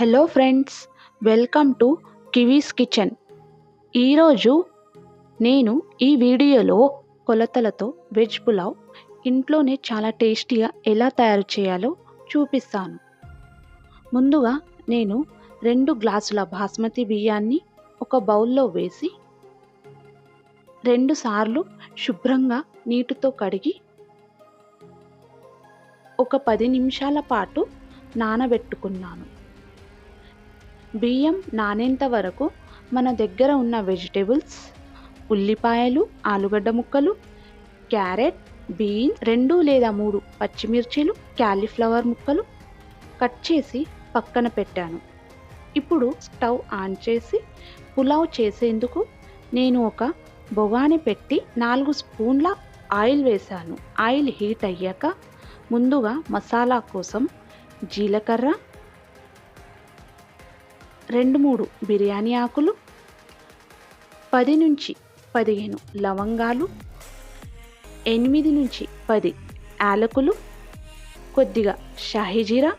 Hello friends, welcome to Kiwis kitchen. ఈరోజు నేను ఈ వీడియోలో కొలతలతో వెజ్ పులావ్ ఇంట్లోనే చాలా టేస్టీగా ఎలా తయారు చేయాలో చూపిస్తాను. ముందుగా నేను 2 గ్లాసుల బాస్మతి బియ్యాన్ని ఒక బౌల్లో వేసి 2 సార్లు శుభ్రంగా నీటితో కడిగి ఒక 10 నిమిషాల పాటు నానబెట్టుకున్నాను. బియ్యం నానేంత వరకు మన దగ్గర ఉన్న వెజిటేబుల్స్, ఉల్లిపాయలు, ఆలుగడ్డ ముక్కలు, క్యారెట్, బీన్స్, 2 లేదా 3 పచ్చిమిర్చీలు, క్యాలీఫ్లవర్ ముక్కలు కట్ చేసి పక్కన పెట్టాను. ఇప్పుడు స్టవ్ ఆన్ చేసి పులావ్ చేసేందుకు నేను ఒక బొగాని పెట్టి 4 స్పూన్ల ఆయిల్ వేశాను. ఆయిల్ హీట్ అయ్యాక ముందుగా మసాలా కోసం జీలకర్ర, 2-3 బిర్యానీ ఆకులు, 10 నుంచి 15 లవంగాలు, 8 నుంచి 10 యాలకులు, కొద్దిగా షాహీ జీరా,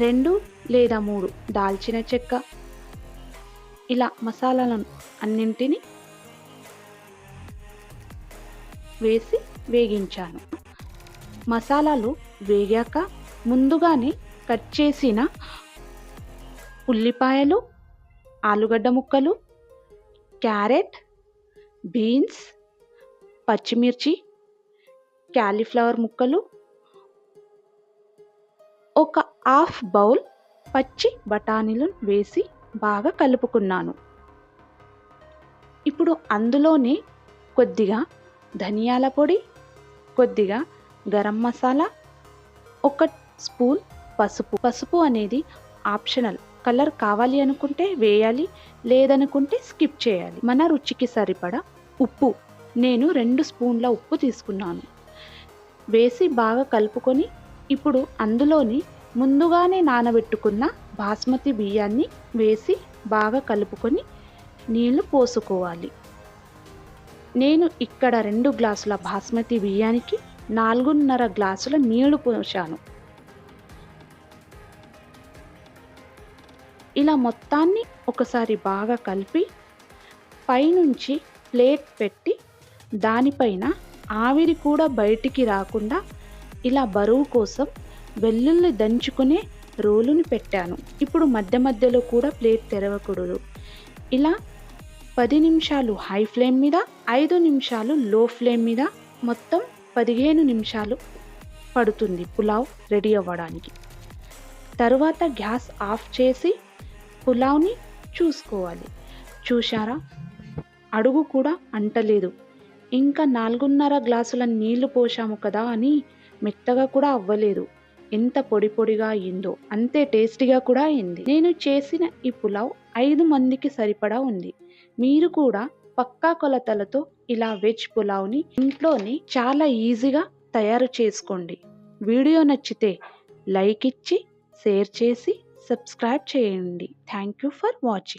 2 లేదా 3 దాల్చిన చెక్క, ఇలా మసాలాలను అన్నింటినీ వేసి వేగించాను. మసాలాలు వేగాక ముందుగానే కట్ చేసిన ఉల్లిపాయలు, ఆలుగడ్డ ముక్కలు, క్యారెట్, బీన్స్, పచ్చిమిర్చి, క్యాలీఫ్లవర్ ముక్కలు, ఒక హాఫ్ బౌల్ పచ్చి బఠానీలను వేసి బాగా కలుపుకున్నాను. ఇప్పుడు అందులోనే కొద్దిగా ధనియాల పొడి, కొద్దిగా గరం మసాలా, 1 స్పూన్ పసుపు అనేది ఆప్షనల్. కలర్ కావాలి అనుకుంటే వేయాలి, లేదనుకుంటే స్కిప్ చేయాలి. మన రుచికి సరిపడా ఉప్పు, నేను 2 స్పూన్ల ఉప్పు తీసుకున్నాను. వేసి బాగా కలుపుకొని ఇప్పుడు అందులోని ముందుగానే నానబెట్టుకున్న బాస్మతి బియ్యాన్ని వేసి బాగా కలుపుకొని నీళ్లు పోసుకోవాలి. నేను ఇక్కడ 2 గ్లాసుల బాస్మతి బియ్యానికి 4.5 గ్లాసుల నీళ్లు పోశాను. ఇలా మొత్తాన్ని ఒకసారి బాగా కలిపి పైనుంచి ప్లేట్ పెట్టి దానిపైన ఆవిరి కూడా బయటికి రాకుండా ఇలా బరువు కోసం వెల్లుల్లి దంచుకునే రోలుని పెట్టాను. ఇప్పుడు మధ్య మధ్యలో కూడా ప్లేట్ తెరవకూడదు. ఇలా 10 నిమిషాలు హై ఫ్లేమ్ మీద, 5 నిమిషాలు లో ఫ్లేమ్ మీద, మొత్తం 15 నిమిషాలు పడుతుంది పులావ్ రెడీ అవ్వడానికి. తరువాత గ్యాస్ ఆఫ్ చేసి పులావ్ని చూసుకోవాలి. చూశారా, అడుగు కూడా అంటలేదు. ఇంకా 4.5 గ్లాసుల నీళ్లు పోసాము కదా అని మెత్తగా కూడా అవ్వలేదు. ఎంత పొడి పొడిగా అయిందో అంతే టేస్టీగా కూడా అయింది. నేను చేసిన ఈ పులావ్ 5 మందికి సరిపడా ఉంది. మీరు కూడా పక్కా కొలతలతో ఇలా వెజ్ పులావ్ని ఇంట్లోనే చాలా ఈజీగా తయారు చేసుకోండి. వీడియో నచ్చితే లైక్ ఇచ్చి, షేర్ చేసి, సబ్స్క్రైబ్ చేయండి. Thank you for watching.